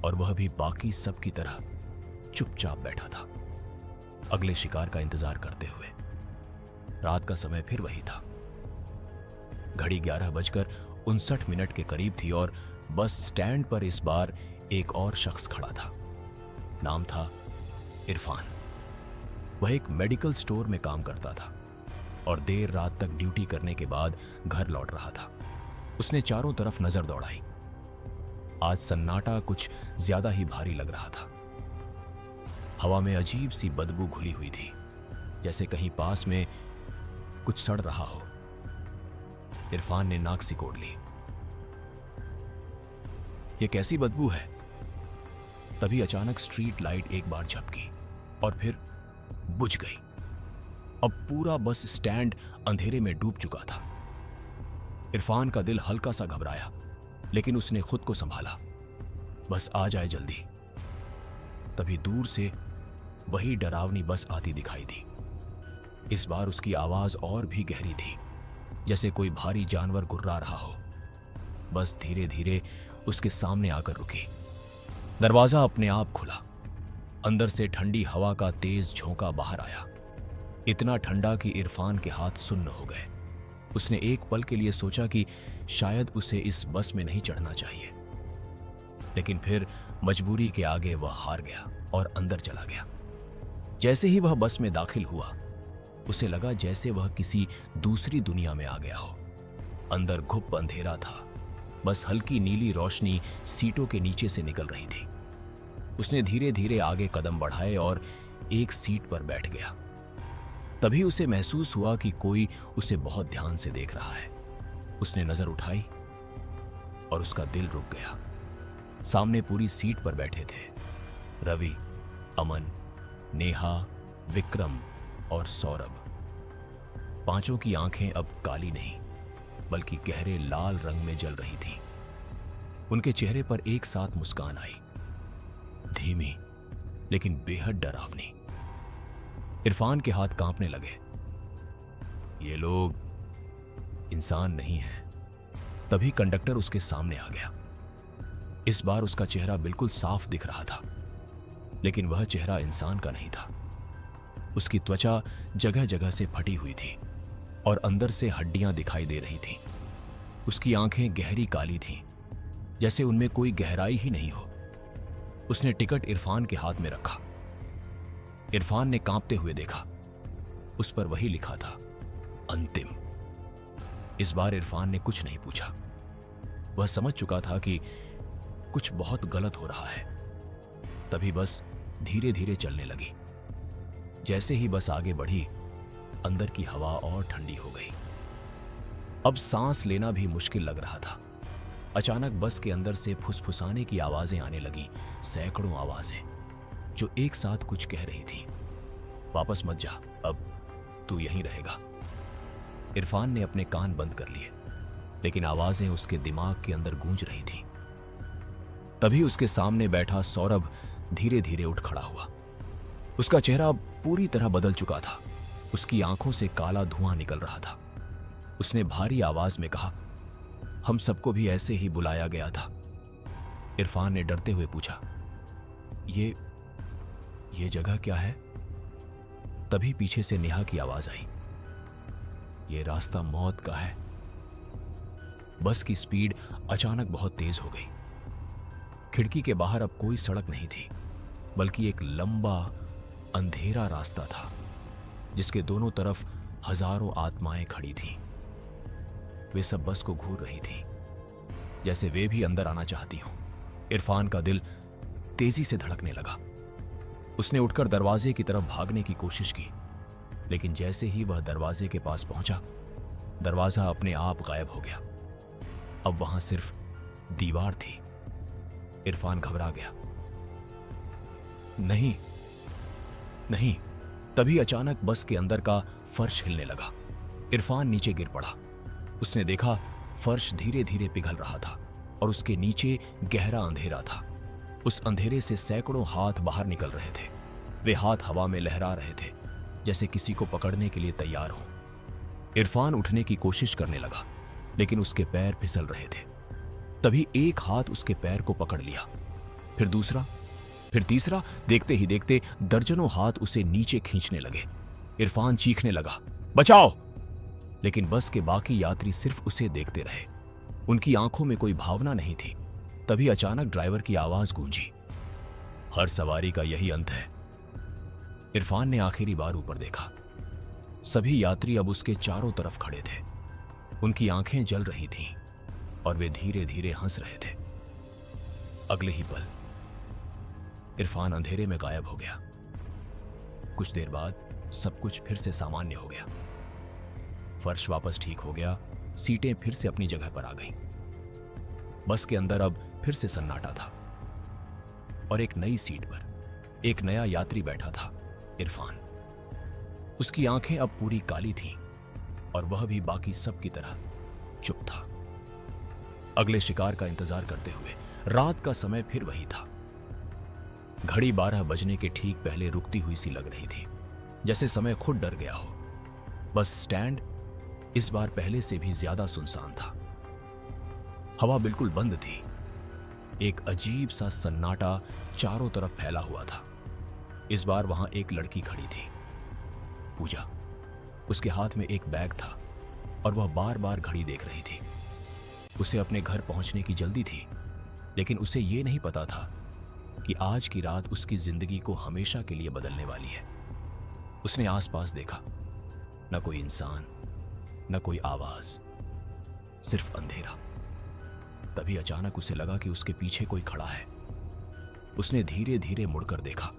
और वह भी बाकी सब की तरह चुपचाप बैठा था, अगले शिकार का इंतजार करते हुए। रात का समय फिर वही था। घड़ी 11:59 के करीब थी और बस स्टैंड पर इस बार एक और शख्स खड़ा था। नाम था इरफान। वह एक मेडिकल स्टोर में काम करता था और देर रात तक ड्यूटी करने के बाद घर लौट रहा था। उसने चारों तरफ नजर दौड़ाई। आज सन्नाटा कुछ ज्यादा ही भारी लग रहा था। हवा में अजीब सी बदबू घुली हुई थी, जैसे कहीं पास में कुछ सड़ रहा हो। इरफान ने नाक सिकोड़ ली। यह कैसी बदबू है? तभी अचानक स्ट्रीट लाइट एक बार झपकी और फिर बुझ गई। अब पूरा बस स्टैंड अंधेरे में डूब चुका था। इरफान का दिल हल्का सा घबराया, लेकिन उसने खुद को संभाला। बस आ जाए जल्दी। तभी दूर से वही डरावनी बस आती दिखाई दी। इस बार उसकी आवाज और भी गहरी थी, जैसे कोई भारी जानवर गुर्रा रहा हो। बस धीरे धीरे उसके सामने आकर रुकी। दरवाजा अपने आप खुला। अंदर से ठंडी हवा का तेज झोंका बाहर आया, इतना ठंडा कि इरफान के हाथ सुन्न हो गए। उसने एक पल के लिए सोचा कि शायद उसे इस बस में नहीं चढ़ना चाहिए, लेकिन फिर मजबूरी के आगे वह हार गया और अंदर चला गया। जैसे ही वह बस में दाखिल हुआ, उसे लगा जैसे वह किसी दूसरी दुनिया में आ गया हो। अंदर घुप अंधेरा था। बस हल्की नीली रोशनी सीटों के नीचे से निकल रही थी। उसने धीरे धीरे आगे कदम बढ़ाए और एक सीट पर बैठ गया। तभी उसे महसूस हुआ कि कोई उसे बहुत ध्यान से देख रहा है। उसने नजर उठाई और उसका दिल रुक गया। सामने पूरी सीट पर बैठे थे रवि, अमन, नेहा, विक्रम और सौरभ। पांचों की आंखें अब काली नहीं, बल्कि गहरे लाल रंग में जल रही थीं। उनके चेहरे पर एक साथ मुस्कान आई, धीमी लेकिन बेहद डरावनी। इरफान के हाथ कांपने लगे। ये लोग इंसान नहीं हैं। तभी कंडक्टर उसके सामने आ गया। इस बार उसका चेहरा बिल्कुल साफ दिख रहा था, लेकिन वह चेहरा इंसान का नहीं था। उसकी त्वचा जगह जगह से फटी हुई थी और अंदर से हड्डियां दिखाई दे रही थीं। उसकी आंखें गहरी काली थीं, जैसे उनमें कोई गहराई ही नहीं हो। उसने टिकट इरफान के हाथ में रखा। इरफान ने कांपते हुए देखा। उस पर वही लिखा था, अंतिम। इस बार इरफान ने कुछ नहीं पूछा। वह समझ चुका था कि कुछ बहुत गलत हो रहा है। तभी बस धीरे धीरे चलने लगी। जैसे ही बस आगे बढ़ी, अंदर की हवा और ठंडी हो गई। अब सांस लेना भी मुश्किल लग रहा था। अचानक बस के अंदर से फुसफुसाने की आवाजें आने लगी, सैकड़ों आवाजें जो एक साथ कुछ कह रही थी। वापस मत जा, अब तू यहीं रहेगा। इरफान ने अपने कान बंद कर लिए, लेकिन आवाजें उसके दिमाग के अंदर गूंज रही थीं। तभी उसके सामने बैठा सौरभ धीरे धीरे उठ खड़ा हुआ। उसका चेहरा पूरी तरह बदल चुका था। उसकी आंखों से काला धुआं निकल रहा था। उसने भारी आवाज में कहा, हम सबको भी ऐसे ही बुलाया गया था। इरफान ने डरते हुए पूछा, ये जगह क्या है? तभी पीछे से नेहा की आवाज आई, ये रास्ता मौत का है। बस की स्पीड अचानक बहुत तेज हो गई। खिड़की के बाहर अब कोई सड़क नहीं थी, बल्कि एक लंबा अंधेरा रास्ता था, जिसके दोनों तरफ हजारों आत्माएं खड़ी थीं। वे सब बस को घूर रही थीं, जैसे वे भी अंदर आना चाहती हों। इरफान का दिल तेजी से धड़कने लगा। उसने उठकर दरवाजे की तरफ भागने की कोशिश की, लेकिन जैसे ही वह दरवाजे के पास पहुंचा, दरवाजा अपने आप गायब हो गया। अब वहां सिर्फ दीवार थी। इरफान घबरा गया। नहीं नहीं। तभी अचानक बस के अंदर का फर्श हिलने लगा। इरफान नीचे गिर पड़ा। उसने देखा फर्श धीरे धीरे पिघल रहा था और उसके नीचे गहरा अंधेरा था। उस अंधेरे से सैकड़ों हाथ बाहर निकल रहे थे। वे हाथ हवा में लहरा रहे थे, जैसे किसी को पकड़ने के लिए तैयार हों। इरफान उठने की कोशिश करने लगा, लेकिन उसके पैर फिसल रहे थे। तभी एक हाथ उसके पैर को पकड़ लिया, फिर दूसरा, फिर तीसरा। देखते ही देखते दर्जनों हाथ उसे नीचे खींचने लगे। इरफान चीखने लगा, बचाओ! लेकिन बस के बाकी यात्री सिर्फ उसे देखते रहे। उनकी आंखों में कोई भावना नहीं थी। तभी अचानक ड्राइवर की आवाज गूंजी, हर सवारी का यही अंत है। इरफान ने आखिरी बार ऊपर देखा। सभी यात्री अब उसके चारों तरफ खड़े थे। उनकी आंखें जल रही थीं और वे धीरे धीरे हंस रहे थे। अगले ही पल इरफान अंधेरे में गायब हो गया। कुछ देर बाद सब कुछ फिर से सामान्य हो गया। फर्श वापस ठीक हो गया, सीटें फिर से अपनी जगह पर आ गईं। बस के अंदर अब फिर से सन्नाटा था और एक नई सीट पर एक नया यात्री बैठा था, इरफान। उसकी आंखें अब पूरी काली थीं और वह भी बाकी सब की तरह चुप था। अगले शिकार का इंतजार करते हुए रात का समय फिर वही था। घड़ी 12 बजने के ठीक पहले रुकती हुई सी लग रही थी, जैसे समय खुद डर गया हो। बस स्टैंड इस बार पहले से भी ज्यादा सुनसान था। हवा बिल्कुल बंद थी। एक अजीब सा सन्नाटा चारों तरफ फैला हुआ था। इस बार वहां एक लड़की खड़ी थी, पूजा। उसके हाथ में एक बैग था और वह बार बार घड़ी देख रही थी। उसे अपने घर पहुंचने की जल्दी थी, लेकिन उसे यह नहीं पता था कि आज की रात उसकी जिंदगी को हमेशा के लिए बदलने वाली है। उसने आसपास देखा, न कोई इंसान, न कोई आवाज, सिर्फ अंधेरा। तभी अचानक उसे लगा कि उसके पीछे कोई खड़ा है। उसने धीरे धीरे मुड़कर देखा,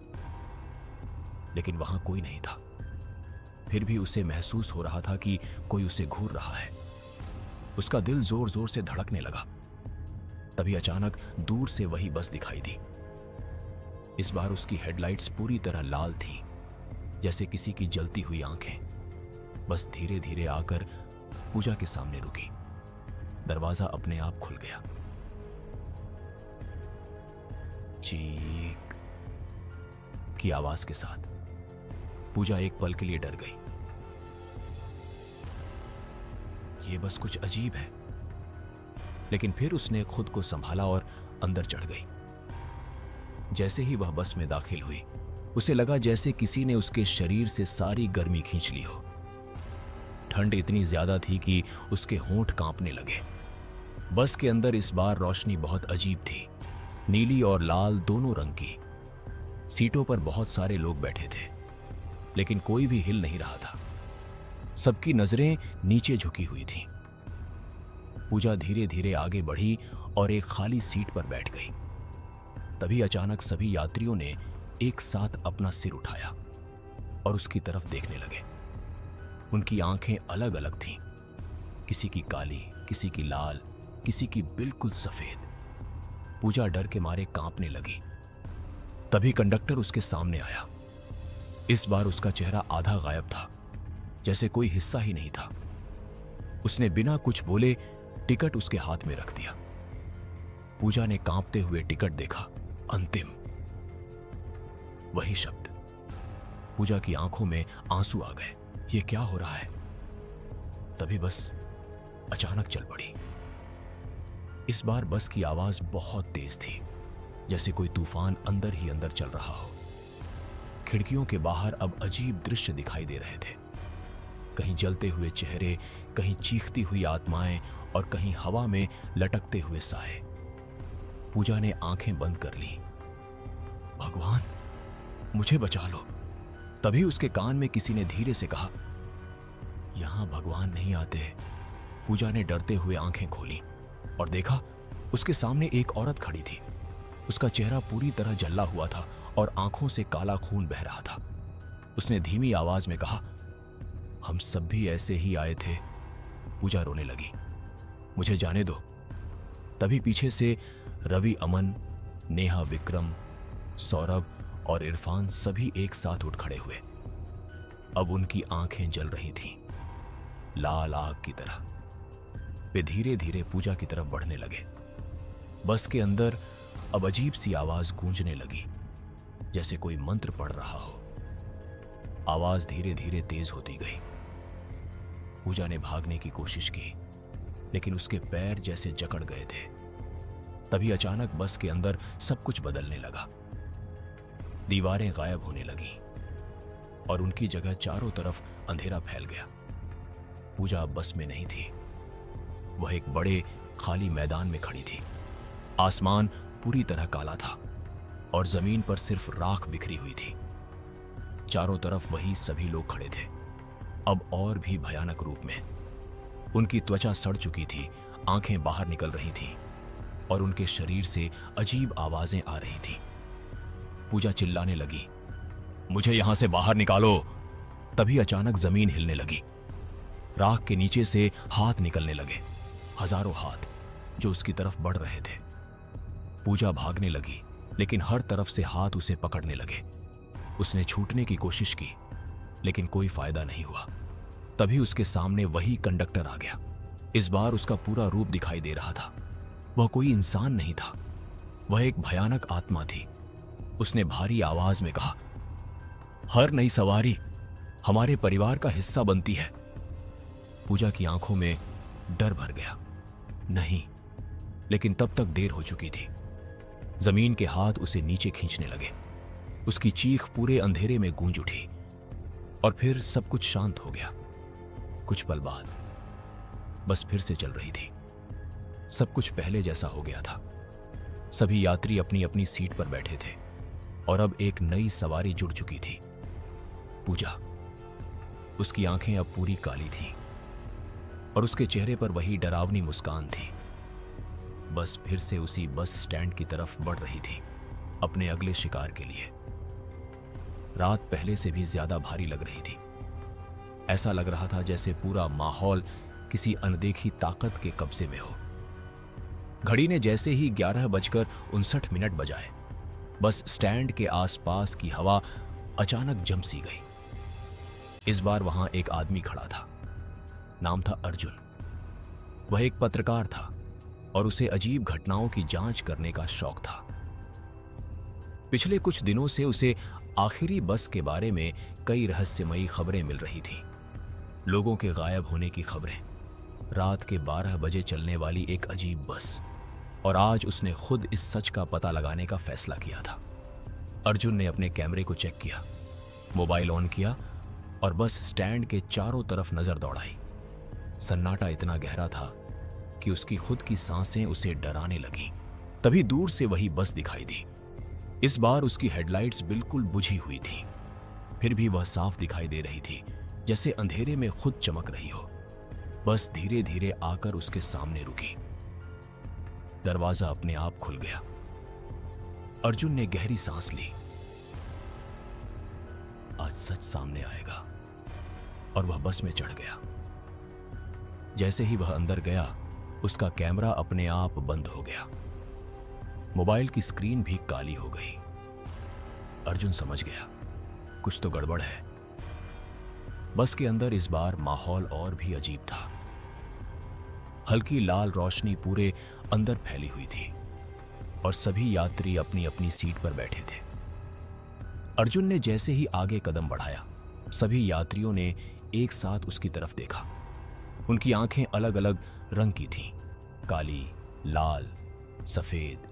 लेकिन वहां कोई नहीं था। फिर भी उसे महसूस हो रहा था कि कोई उसे घूर रहा है। उसका दिल जोर जोर से धड़कने लगा। तभी अचानक दूर से वही बस दिखाई दी। इस बार उसकी हेडलाइट्स पूरी तरह लाल थीं, जैसे किसी की जलती हुई आंखें। बस धीरे धीरे आकर पूजा के सामने रुकी। दरवाजा अपने आप खुल गया। चीख की आवाज के साथ पूजा एक पल के लिए डर गई। यह बस कुछ अजीब है, लेकिन फिर उसने खुद को संभाला और अंदर चढ़ गई। जैसे ही वह बस में दाखिल हुई, उसे लगा जैसे किसी ने उसके शरीर से सारी गर्मी खींच ली हो। ठंड इतनी ज्यादा थी कि उसके होंठ कांपने लगे। बस के अंदर इस बार रोशनी बहुत अजीब थी, नीली और लाल दोनों रंग की। सीटों पर बहुत सारे लोग बैठे थे, लेकिन कोई भी हिल नहीं रहा था। सबकी नजरें नीचे झुकी हुई थीं। पूजा धीरे धीरे आगे बढ़ी और एक खाली सीट पर बैठ गई। तभी अचानक सभी यात्रियों ने एक साथ अपना सिर उठाया और उसकी तरफ देखने लगे। उनकी आंखें अलग अलग थीं, किसी की काली, किसी की लाल, किसी की बिल्कुल सफेद। पूजा डर के मारे कांपने लगी। तभी कंडक्टर उसके सामने आया। इस बार उसका चेहरा आधा गायब था, जैसे कोई हिस्सा ही नहीं था। उसने बिना कुछ बोले टिकट उसके हाथ में रख दिया। पूजा ने कांपते हुए टिकट देखा, अंतिम। वही शब्द। पूजा की आंखों में आंसू आ गए। ये क्या हो रहा है? तभी बस अचानक चल पड़ी। इस बार बस की आवाज बहुत तेज थी, जैसे कोई तूफान अंदर ही अंदर चल रहा हो। खिड़कियों के बाहर अब अजीब दृश्य दिखाई दे रहे थे। कहीं जलते हुए चेहरे, कहीं चीखती हुई आत्माएं और कहीं हवा में लटकते हुए साए। पूजा ने आंखें बंद कर ली। भगवान, मुझे बचा लो। तभी उसके कान में किसी ने धीरे से कहा, यहां भगवान नहीं आते। पूजा ने डरते हुए आंखें खोली और देखा उसके सामने एक औरत खड़ी थी। उसका चेहरा पूरी तरह जला हुआ था और आंखों से काला खून बह रहा था। उसने धीमी आवाज में कहा, हम सब भी ऐसे ही आए थे। पूजा रोने लगी, मुझे जाने दो। तभी पीछे से रवि, अमन, नेहा, विक्रम, सौरभ और इरफान सभी एक साथ उठ खड़े हुए। अब उनकी आंखें जल रही थीं, लाल आग की तरह। वे धीरे धीरे पूजा की तरफ बढ़ने लगे। बस के अंदर अब अजीब सी आवाज गूंजने लगी, जैसे कोई मंत्र पढ़ रहा हो। आवाज धीरे धीरे तेज होती गई। पूजा ने भागने की कोशिश की, लेकिन उसके पैर जैसे जकड़ गए थे। तभी अचानक बस के अंदर सब कुछ बदलने लगा। दीवारें गायब होने लगीं और उनकी जगह चारों तरफ अंधेरा फैल गया। पूजा अब बस में नहीं थी, वह एक बड़े खाली मैदान में खड़ी थी। आसमान पूरी तरह काला था और जमीन पर सिर्फ राख बिखरी हुई थी। चारों तरफ वही सभी लोग खड़े थे, अब और भी भयानक रूप में। उनकी त्वचा सड़ चुकी थी, आंखें बाहर निकल रही थीं और उनके शरीर से अजीब आवाजें आ रही थीं। पूजा चिल्लाने लगी, मुझे यहां से बाहर निकालो। तभी अचानक जमीन हिलने लगी। राख के नीचे से हाथ निकलने लगे, हजारों हाथ जो उसकी तरफ बढ़ रहे थे। पूजा भागने लगी, लेकिन हर तरफ से हाथ उसे पकड़ने लगे। उसने छूटने की कोशिश की, लेकिन कोई फायदा नहीं हुआ। तभी उसके सामने वही कंडक्टर आ गया। इस बार उसका पूरा रूप दिखाई दे रहा था। वह कोई इंसान नहीं था, वह एक भयानक आत्मा थी। उसने भारी आवाज में कहा, हर नई सवारी हमारे परिवार का हिस्सा बनती है। पूजा की आंखों में डर भर गया। नहीं, लेकिन तब तक देर हो चुकी थी। जमीन के हाथ उसे नीचे खींचने लगे। उसकी चीख पूरे अंधेरे में गूंज उठी और फिर सब कुछ शांत हो गया। कुछ पल बाद बस फिर से चल रही थी। सब कुछ पहले जैसा हो गया था। सभी यात्री अपनी अपनी सीट पर बैठे थे और अब एक नई सवारी जुड़ चुकी थी, पूजा। उसकी आंखें अब पूरी काली थीं और उसके चेहरे पर वही डरावनी मुस्कान थी। बस फिर से उसी बस स्टैंड की तरफ बढ़ रही थी, अपने अगले शिकार के लिए। रात पहले से भी ज्यादा भारी लग रही थी। ऐसा लग रहा था जैसे पूरा माहौल किसी अनदेखी ताकत के कब्जे में हो। घड़ी ने जैसे ही 11:59 बजाए, बस स्टैंड के आसपास की हवा अचानक जम सी गई। इस बार वहां एक आदमी खड़ा था। नाम था अर्जुन। वह एक पत्रकार था और उसे अजीब घटनाओं की जांच करने का शौक था। पिछले कुछ दिनों से उसे आखिरी बस के बारे में कई रहस्यमयी खबरें मिल रही थीं। लोगों के गायब होने की खबरें, रात के 12 बजे चलने वाली एक अजीब बस, और आज उसने खुद इस सच का पता लगाने का फैसला किया था। अर्जुन ने अपने कैमरे को चेक किया, मोबाइल ऑन किया और बस स्टैंड के चारों तरफ नजर दौड़ाई। सन्नाटा इतना गहरा था कि उसकी खुद की सांसें उसे डराने लगीं। तभी दूर से वही बस दिखाई दी। इस बार उसकी हेडलाइट्स बिल्कुल बुझी हुई थी, फिर भी वह साफ दिखाई दे रही थी, जैसे अंधेरे में खुद चमक रही हो। बस धीरे धीरे आकर उसके सामने रुकी। दरवाजा अपने आप खुल गया। अर्जुन ने गहरी सांस ली। आज सच सामने आएगा, और वह बस में चढ़ गया। जैसे ही वह अंदर गया, उसका कैमरा अपने आप बंद हो गया। मोबाइल की स्क्रीन भी काली हो गई। अर्जुन समझ गया, कुछ तो गड़बड़ है। बस के अंदर इस बार माहौल और भी अजीब था। हल्की लाल रोशनी पूरे अंदर फैली हुई थी और सभी यात्री अपनी अपनी सीट पर बैठे थे। अर्जुन ने जैसे ही आगे कदम बढ़ाया, सभी यात्रियों ने एक साथ उसकी तरफ देखा। उनकी आंखें अलग अलग रंग की थीं, काली, लाल, सफेद,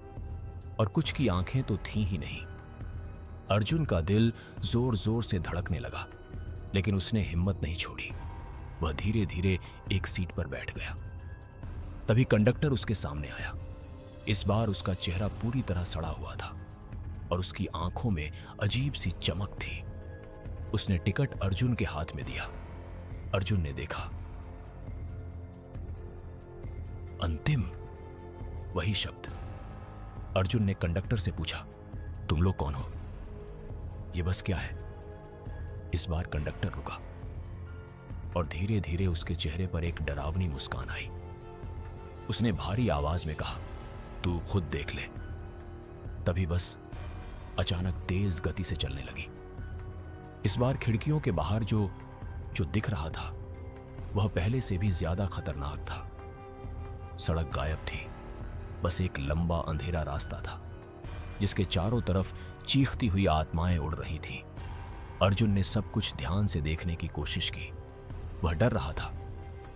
और कुछ की आंखें तो थीं ही नहीं। अर्जुन का दिल जोर जोर से धड़कने लगा, लेकिन उसने हिम्मत नहीं छोड़ी। वह धीरे धीरे एक सीट पर बैठ गया। तभी कंडक्टर उसके सामने आया। इस बार उसका चेहरा पूरी तरह सड़ा हुआ था और उसकी आंखों में अजीब सी चमक थी। उसने टिकट अर्जुन के हाथ में दिया। अर्जुन ने देखा, अंतिम, वही शब्द। अर्जुन ने कंडक्टर से पूछा, तुम लोग कौन हो? ये बस क्या है? इस बार कंडक्टर रुका और धीरे धीरे उसके चेहरे पर एक डरावनी मुस्कान आई। उसने भारी आवाज में कहा, तू खुद देख ले। तभी बस अचानक तेज गति से चलने लगी। इस बार खिड़कियों के बाहर जो जो दिख रहा था वह पहले से भी ज्यादा खतरनाक था। सड़क गायब थी, बस एक लंबा अंधेरा रास्ता था जिसके चारों तरफ चीखती हुई आत्माएं उड़ रही थीं। अर्जुन ने सब कुछ ध्यान से देखने की कोशिश की। वह डर रहा था,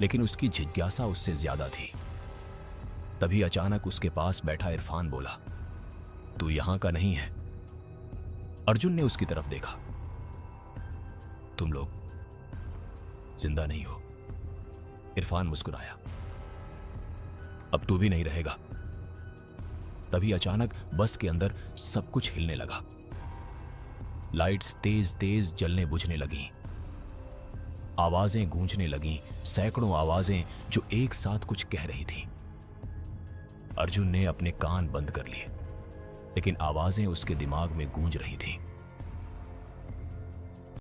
लेकिन उसकी जिज्ञासा उससे ज्यादा थी। तभी अचानक उसके पास बैठा इरफान बोला, तू यहां का नहीं है। अर्जुन ने उसकी तरफ देखा। तुम लोग जिंदा नहीं हो। इरफान मुस्कुराया। अब तू भी नहीं रहेगा। तभी अचानक बस के अंदर सब कुछ हिलने लगा। लाइट्स तेज तेज जलने बुझने लगीं। आवाजें गूंजने लगीं, सैकड़ों आवाजें जो एक साथ कुछ कह रही थीं। अर्जुन ने अपने कान बंद कर लिए, लेकिन आवाजें उसके दिमाग में गूंज रही थीं।